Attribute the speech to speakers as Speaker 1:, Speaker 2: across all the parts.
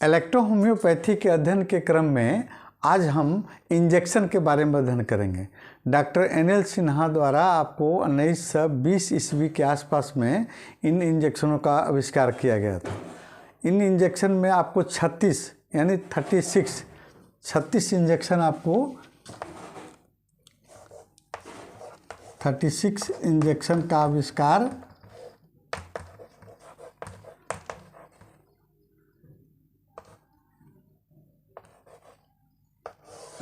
Speaker 1: Electrohomoeopathy के अध्ययन के क्रम में आज हम इंजेक्शन के बारे में अध्ययन करेंगे। डॉक्टर NL सिन्हा द्वारा आपको 1920 ईस्वी के आसपास में इन इंजेक्शनों का आविष्कार किया गया था। इन इंजेक्शन में आपको 36 यानी 36 इंजेक्शन आपको 36 इंजेक्शन का आविष्कार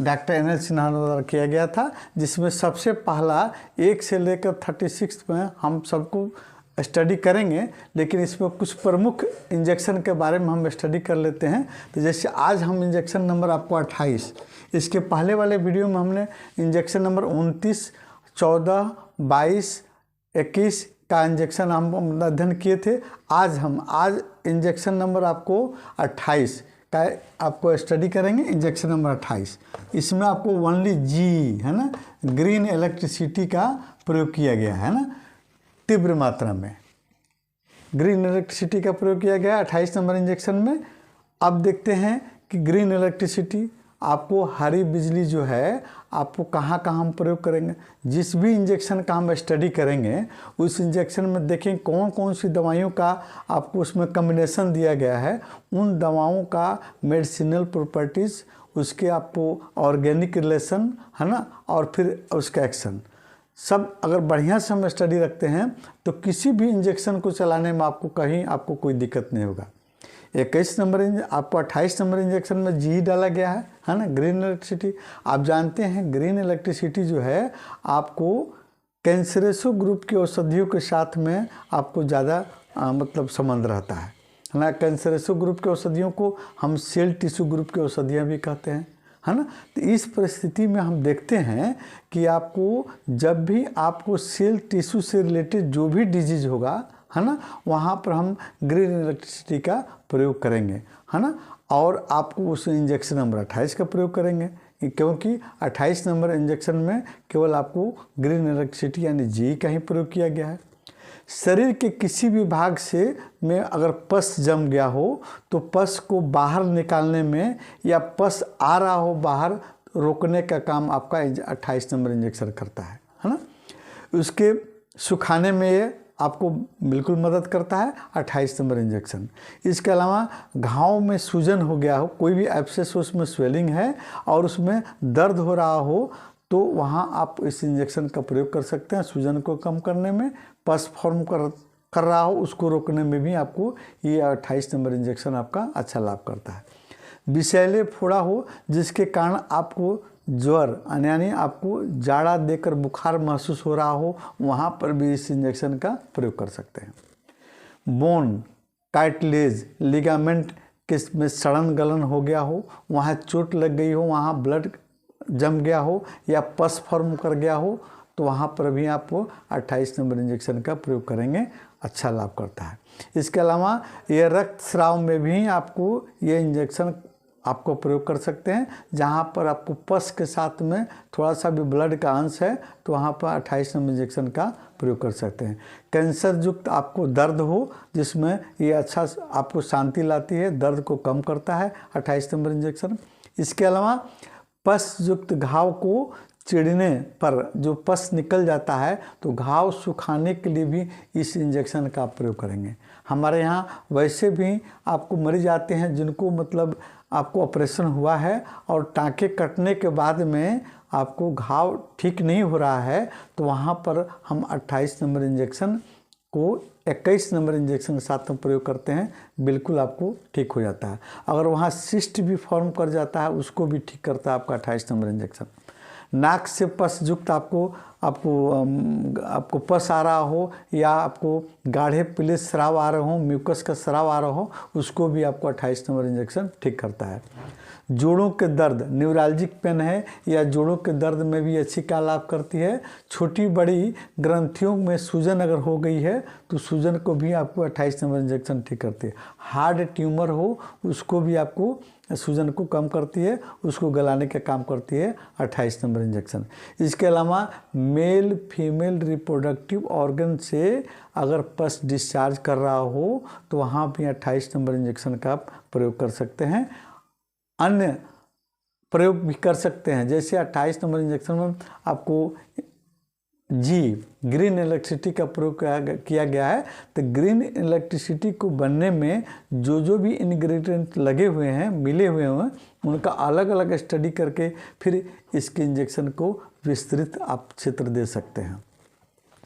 Speaker 1: डॉक्टर NL सिन्हा द्वारा किया गया था, जिसमें सबसे पहला 1 से लेकर 36 में हम सबको स्टडी करेंगे, लेकिन इसमें कुछ प्रमुख इंजेक्शन के बारे में हम स्टडी कर लेते हैं। तो जैसे आज हम इंजेक्शन नंबर आपको 28, इसके पहले वाले वीडियो में हमने इंजेक्शन नंबर 29, 14, 22, 21 का इंजेक्शन हम अध्ययन किए थे। आज इंजेक्शन नंबर आपको 28 का आपको स्टडी करेंगे। इंजेक्शन नंबर 28, इसमें आपको ओनली जी है ना, ग्रीन इलेक्ट्रिसिटी का प्रयोग किया गया है ना, तीव्र मात्रा में ग्रीन इलेक्ट्रिसिटी का प्रयोग किया गया 28 नंबर इंजेक्शन में। अब देखते हैं कि ग्रीन इलेक्ट्रिसिटी आपको हरी बिजली जो है आपको कहाँ कहाँ हम प्रयोग करेंगे। जिस भी इंजेक्शन का हम स्टडी करेंगे उस इंजेक्शन में देखें कौन कौन सी दवाइयों का आपको उसमें कम्बिनेशन दिया गया है, उन दवाओं का मेडिसिनल प्रॉपर्टीज़, उसके आपको ऑर्गेनिक रिलेशन है ना, और फिर उसका एक्शन सब अगर बढ़िया से हम स्टडी रखते हैं तो किसी भी इंजेक्शन को चलाने में आपको कोई दिक्कत नहीं होगा। 21 नंबर आपको 28 नंबर इंजेक्शन में जी डाला गया है ना, ग्रीन इलेक्ट्रिसिटी। आप जानते हैं ग्रीन इलेक्ट्रिसिटी जो है आपको कैंसरेसो ग्रुप के औषधियों के साथ में आपको ज़्यादा मतलब संबंध रहता है ना। कैंसरेसो ग्रुप के औषधियों को हम सेल टिश्यू ग्रुप के औषधियाँ भी कहते हैं, है ना। तो इस परिस्थिति में हम देखते हैं कि आपको जब भी आपको सेल टिश्यू से रिलेटेड जो भी डिजीज होगा है ना, वहाँ पर हम ग्रीन इलेक्ट्रिसिटी का प्रयोग करेंगे है ना, और आपको उस इंजेक्शन नंबर 28 का प्रयोग करेंगे, क्योंकि 28 नंबर इंजेक्शन में केवल आपको ग्रीन इलेक्ट्रिसिटी यानी जी का ही प्रयोग किया गया है। शरीर के किसी भी भाग में अगर पस जम गया हो तो पस को बाहर निकालने में या पस आ रहा हो बाहर रोकने का काम आपका 28 नंबर इंजेक्शन करता है ना। उसके सुखाने में ये आपको बिल्कुल मदद करता है 28 नंबर इंजेक्शन। इसके अलावा घाव में सूजन हो गया हो, कोई भी एब्सेस हो, उसमें स्वेलिंग है और उसमें दर्द हो रहा हो, तो वहाँ आप इस इंजेक्शन का प्रयोग कर सकते हैं सूजन को कम करने में। पस फॉर्म कर रहा हो उसको रोकने में भी आपको ये 28 नंबर इंजेक्शन आपका अच्छा लाभ करता है। विषैले फोड़ा हो जिसके कारण आपको ज्वर यानी आपको जाड़ा देकर बुखार महसूस हो रहा हो, वहाँ पर भी इस इंजेक्शन का प्रयोग कर सकते हैं। बोन, कार्टिलेज, लिगामेंट के में सड़न गलन हो गया हो, वहाँ चोट लग गई हो, वहाँ ब्लड जम गया हो या पस फॉर्म कर गया हो, तो वहाँ पर भी आपको 28 नंबर इंजेक्शन का प्रयोग करेंगे, अच्छा लाभ करता है। इसके अलावा ये रक्तस्राव में भी आपको ये इंजेक्शन आपको प्रयोग कर सकते हैं। जहाँ पर आपको पस के साथ में थोड़ा सा भी ब्लड का अंश है तो वहाँ पर 28 नंबर इंजेक्शन का प्रयोग कर सकते हैं। कैंसर युक्त आपको दर्द हो जिसमें ये अच्छा आपको शांति लाती है, दर्द को कम करता है 28 नंबर इंजेक्शन। इसके अलावा पस युक्त घाव को चिढ़ने पर जो पस निकल जाता है तो घाव सुखाने के लिए भी इस इंजेक्शन का प्रयोग करेंगे। हमारे यहाँ वैसे भी आपको मरीज आते हैं जिनको मतलब आपको ऑपरेशन हुआ है और टाँके कटने के बाद में आपको घाव ठीक नहीं हो रहा है, तो वहाँ पर हम 28 नंबर इंजेक्शन को 21 नंबर इंजेक्शन के साथ में प्रयोग करते हैं, बिल्कुल आपको ठीक हो जाता है। अगर वहाँ सिस्ट भी फॉर्म कर जाता है उसको भी ठीक करता है आपका 28 नंबर इंजेक्शन। नाक से पस युक्त आपको पस आ रहा हो या आपको गाढ़े पीले स्राव आ रहे हो, म्यूकस का स्राव आ रहा हो, उसको भी आपको 28 नंबर इंजेक्शन ठीक करता है। जोड़ों के दर्द, न्यूरालजिक पेन है या जोड़ों के दर्द में भी अच्छी का लाभ करती है। छोटी बड़ी ग्रंथियों में सूजन अगर हो गई है तो सूजन को भी आपको 28 नंबर इंजेक्शन ठीक करती है। हार्ड ट्यूमर हो उसको भी आपको सूजन को कम करती है, उसको गलाने का काम करती है 28 नंबर इंजेक्शन। इसके अलावा मेल फीमेल रिप्रोडक्टिव ऑर्गन से अगर पस डिस्चार्ज कर रहा हो तो वहाँ भी 28 नंबर इंजेक्शन का आप प्रयोग कर सकते हैं। अन्य प्रयोग भी कर सकते हैं, जैसे 28 नंबर इंजेक्शन में आपको ग्रीन इलेक्ट्रिसिटी का प्रयोग किया गया है। तो ग्रीन इलेक्ट्रिसिटी को बनने में जो भी इंग्रेडिएंट लगे हुए हैं, मिले हुए हैं, उनका अलग अलग स्टडी करके फिर इसके इंजेक्शन को विस्तृत आप क्षेत्र दे सकते हैं।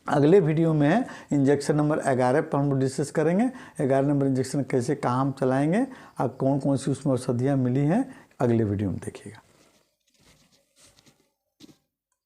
Speaker 1: अगले वीडियो में इंजेक्शन नंबर 11 पर हम डिस्कस करेंगे। 11 नंबर इंजेक्शन कैसे कहाँ हम चलाएंगे और कौन कौन सी उसमें औषधियाँ मिली हैं, अगले वीडियो में देखिएगा।